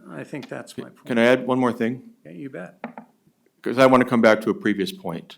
I think that's my point. Can I add one more thing? Yeah, you bet. Because I want to come back to a previous point.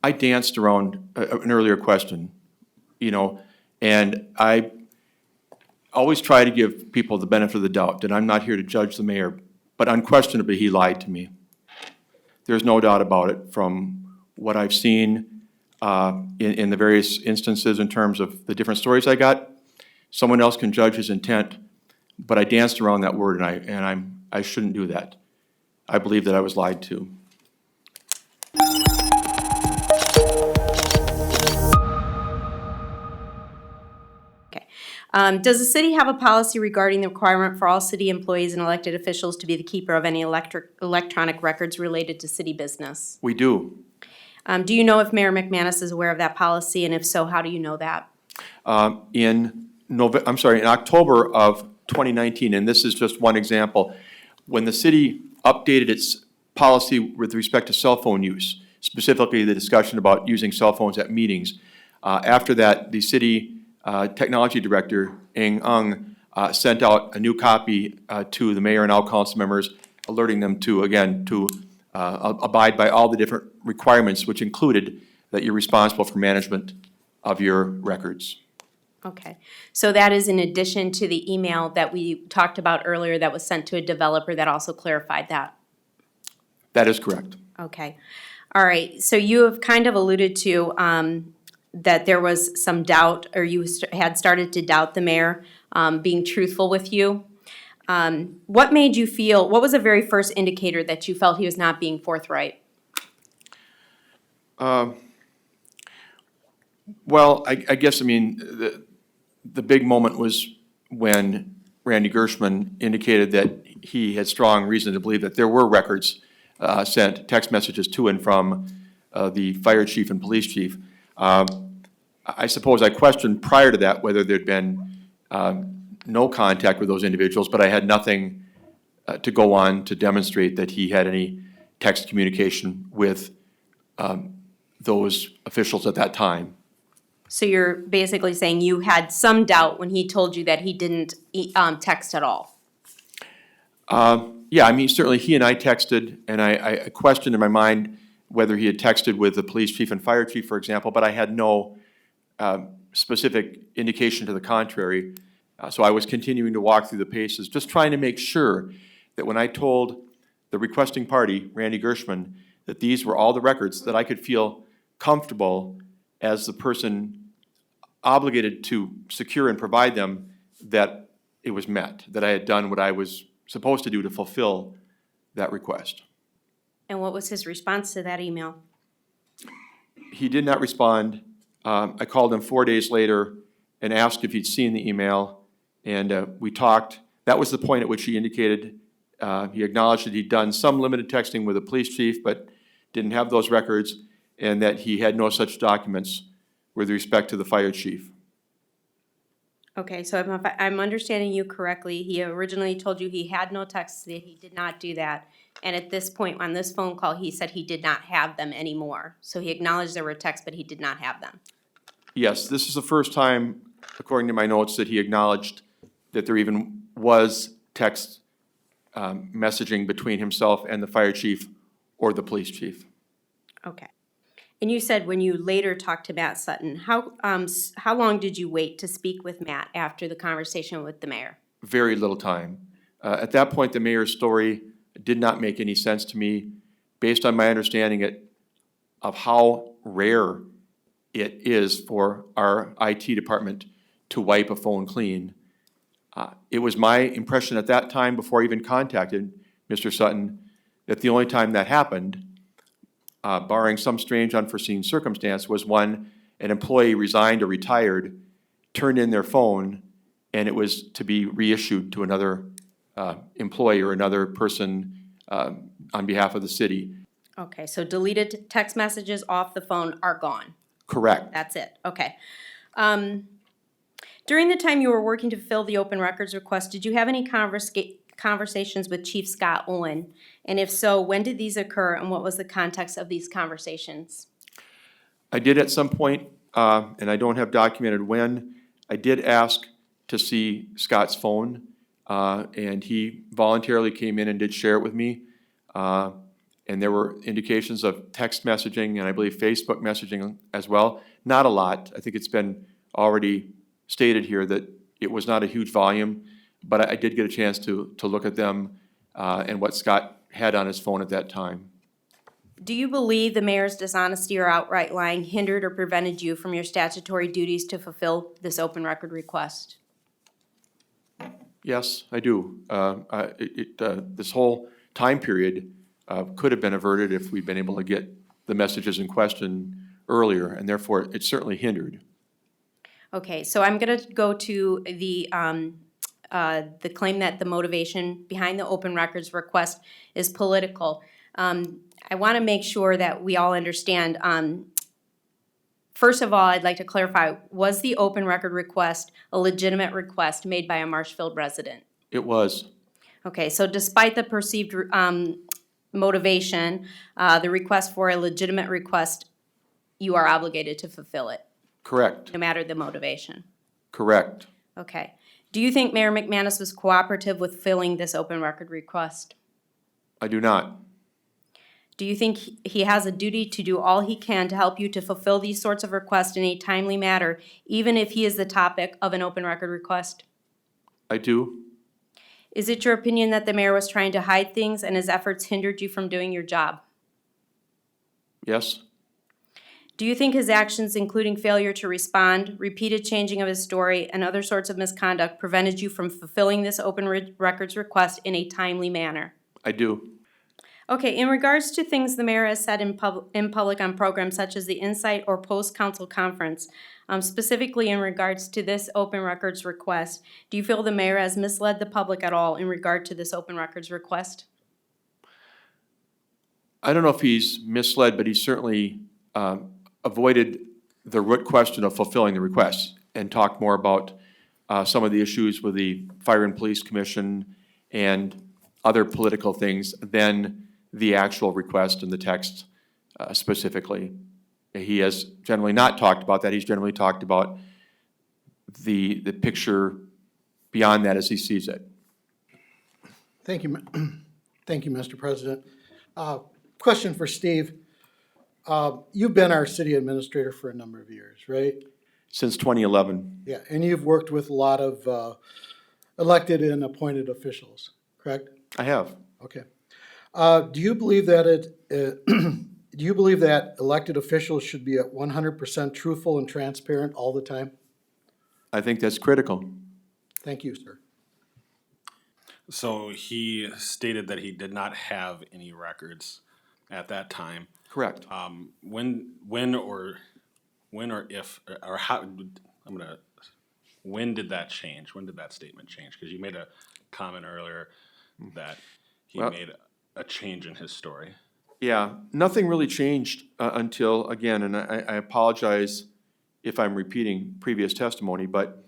I danced around an earlier question, and I always try to give people the benefit of the doubt, that I'm not here to judge the mayor, but unquestionably, he lied to me. There's no doubt about it from what I've seen in the various instances in terms of the different stories I got. Someone else can judge his intent, but I danced around that word, and I shouldn't do that. I believe that I was lied to. Does the city have a policy regarding the requirement for all city employees and elected officials to be the keeper of any electronic records related to city business? We do. Do you know if Mayor McManus is aware of that policy, and if so, how do you know that? In October of 2019, and this is just one example, when the city updated its policy with respect to cell phone use, specifically the discussion about using cell phones at meetings, after that, the city technology director, Eng Ung, sent out a new copy to the mayor and all council members, alerting them to, again, to abide by all the different requirements, which included that you're responsible for management of your records. Okay, so that is in addition to the email that we talked about earlier that was sent to a developer that also clarified that? That is correct. Okay, all right, so you have kind of alluded to that there was some doubt, or you had started to doubt the mayor being truthful with you. What made you feel, what was the very first indicator that you felt he was not being forthright? Well, I guess, the big moment was when Randy Gershman indicated that he had strong reason to believe that there were records sent, text messages to and from the fire chief and police chief. I suppose I questioned prior to that whether there'd been no contact with those individuals, but I had nothing to go on to demonstrate that he had any text communication with those officials at that time. So you're basically saying you had some doubt when he told you that he didn't text at all? Yeah, certainly he and I texted, and I questioned in my mind whether he had texted with the police chief and fire chief, for example, but I had no specific indication to the contrary. So I was continuing to walk through the paces, just trying to make sure that when I told the requesting party, Randy Gershman, that these were all the records, that I could feel comfortable as the person obligated to secure and provide them, that it was met, that I had done what I was supposed to do to fulfill that request. And what was his response to that email? He did not respond. I called him 4 days later and asked if he'd seen the email, and we talked. That was the point at which he indicated, he acknowledged that he'd done some limited texting with the police chief, but didn't have those records, and that he had no such documents with respect to the fire chief. Okay, so if I'm understanding you correctly, he originally told you he had no texts, that he did not do that. And at this point, on this phone call, he said he did not have them anymore. So he acknowledged there were texts, but he did not have them. Yes, this is the first time, according to my notes, that he acknowledged that there even was text messaging between himself and the fire chief or the police chief. Okay. And you said when you later talked to Matt Sutton, how long did you wait to speak with Matt after the conversation with the mayor? Very little time. At that point, the mayor's story did not make any sense to me, based on my understanding of how rare it is for our IT department to wipe a phone clean. It was my impression at that time, before I even contacted Mr. Sutton, that the only time that happened, barring some strange unforeseen circumstance, was when an employee resigned or retired, turned in their phone, and it was to be reissued to another employee or another person on behalf of the city. Okay, so deleted text messages off the phone are gone. Correct. That's it, okay. During the time you were working to fill the open records request, did you have any conversations with Chief Scott Owen? And if so, when did these occur, and what was the context of these conversations? I did at some point, and I don't have documented when, I did ask to see Scott's phone. and he voluntarily came in and did share it with me. And there were indications of text messaging and I believe Facebook messaging as well. Not a lot. I think it's been already stated here that it was not a huge volume, but I did get a chance to look at them and what Scott had on his phone at that time. Do you believe the mayor's dishonesty or outright lying hindered or prevented you from your statutory duties to fulfill this open record request? Yes, I do. This whole time period could have been averted if we'd been able to get the messages in question earlier, and therefore it certainly hindered. Okay, so I'm gonna go to the claim that the motivation behind the open records request is political. I wanna make sure that we all understand, first of all, I'd like to clarify, was the open record request a legitimate request made by a Marshfield resident? It was. Okay, so despite the perceived motivation, the request for a legitimate request, you are obligated to fulfill it, Correct. no matter the motivation. Correct. Okay. Do you think Mayor McManus was cooperative with filling this open record request? I do not. Do you think he has a duty to do all he can to help you to fulfill these sorts of requests in a timely manner, even if he is the topic of an open record request? I do. Is it your opinion that the mayor was trying to hide things and his efforts hindered you from doing your job? Yes. Do you think his actions, including failure to respond, repeated changing of his story, and other sorts of misconduct, prevented you from fulfilling this open records request in a timely manner? I do. Okay, in regards to things the mayor has said in public on programs such as the Insight or Post-Council Conference, specifically in regards to this open records request, do you feel the mayor has misled the public at all in regard to this open records request? I don't know if he's misled, but he certainly avoided the root question of fulfilling the request and talked more about some of the issues with the Fire and Police Commission and other political things than the actual request and the text specifically. He has generally not talked about that. He's generally talked about the picture beyond that as he sees it. Thank you, thank you, Mr. President. Question for Steve. You've been our city administrator for a number of years, right? Since 2011, Yeah, and you've worked with a lot of elected and appointed officials, correct? I have. Okay. Do you believe that do you believe that elected officials should be at 100% truthful and transparent all the time? I think that's critical. Thank you, sir. So he stated that he did not have any records at that time. Correct. When or if or how when did that change? When did that statement change? Because you made a comment earlier that he made a change in his story. Yeah, nothing really changed until, again, and I apologize if I'm repeating previous testimony, but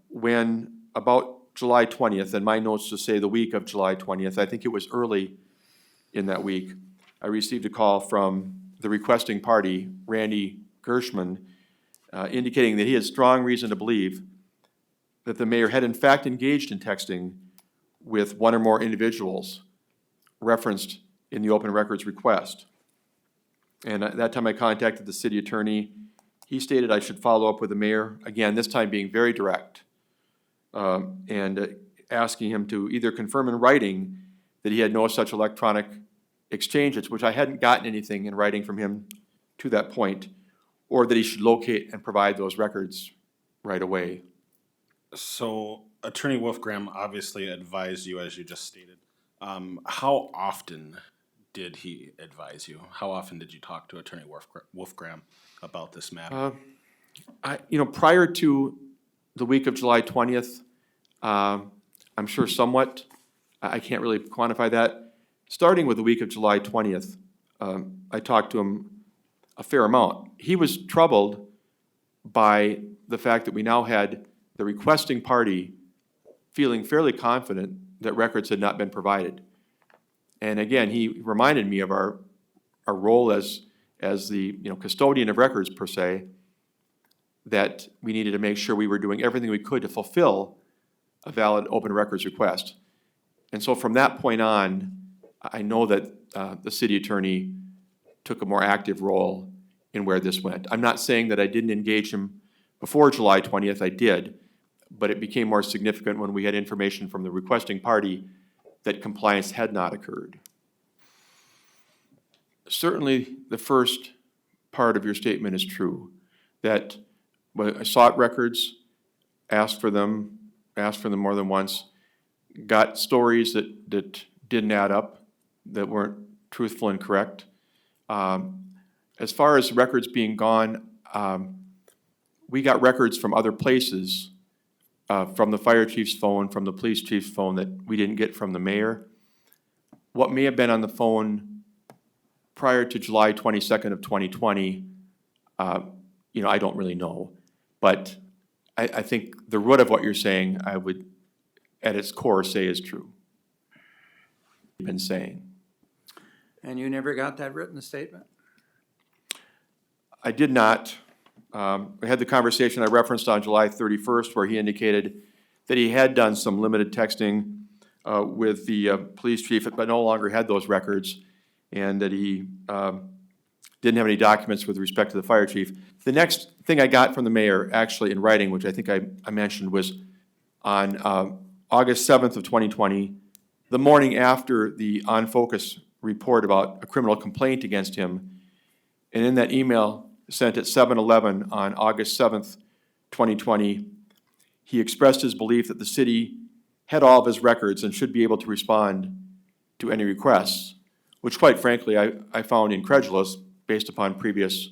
when about July 20th, and my notes just say the week of July 20th, I think it was early in that week, I received a call from the requesting party, Randy Gershman, indicating that he had strong reason to believe that the mayor had in fact engaged in texting with one or more individuals referenced in the open records request. And at that time I contacted the city attorney. He stated I should follow up with the mayor, again, this time being very direct, and asking him to either confirm in writing that he had no such electronic exchanges, which I hadn't gotten anything in writing from him to that point, or that he should locate and provide those records right away. So Attorney Wolfgram obviously advised you, as you just stated. How often did he advise you? How often did you talk to Attorney Wolfgram about this matter? Prior to the week of July 20th, I'm sure somewhat, I can't really quantify that. Starting with the week of July 20th, I talked to him a fair amount. He was troubled by the fact that we now had the requesting party feeling fairly confident that records had not been provided. And again, he reminded me of our role as the custodian of records per se, that we needed to make sure we were doing everything we could to fulfill a valid open records request. And so from that point on, I know that the city attorney took a more active role in where this went. I'm not saying that I didn't engage him before July 20th, I did, but it became more significant when we had information from the requesting party that compliance had not occurred. Certainly, the first part of your statement is true, that when I sought records, asked for them more than once, got stories that didn't add up, that weren't truthful and correct. As far as records being gone, we got records from other places, from the fire chief's phone, from the police chief's phone, that we didn't get from the mayor. What may have been on the phone prior to July 22nd of 2020, I don't really know. But I think the root of what you're saying, I would, at its core, say is true. Been saying. And you never got that written statement? I did not. We had the conversation I referenced on July 31st where he indicated that he had done some limited texting with the police chief, but no longer had those records, and that he didn't have any documents with respect to the fire chief. The next thing I got from the mayor, actually in writing, which I think I mentioned, was on August 7th of 2020, the morning after the On Focus report about a criminal complaint against him. And in that email sent at 7:11 on August 7th, 2020, he expressed his belief that the city had all of his records and should be able to respond to any requests, which quite frankly I found incredulous based upon previous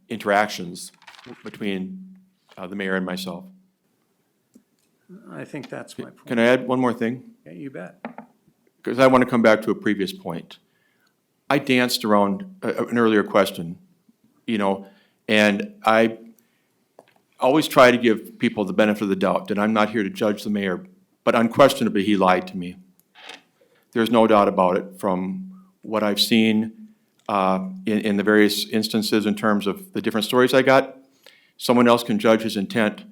interactions between the mayor and myself. I think that's my point. Can I add one more thing? Yeah, you bet. Because I want to come back to a previous point. I danced around an earlier question, and I always try to give people the benefit of the doubt, and I'm not here to judge the mayor, but unquestionably he lied to me. There's no doubt about it from what I've seen in the various instances in terms of the different stories I got. Someone else can judge his intent,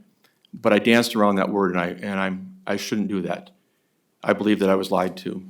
but I danced around that word, and I shouldn't do that. I believe that I was lied to.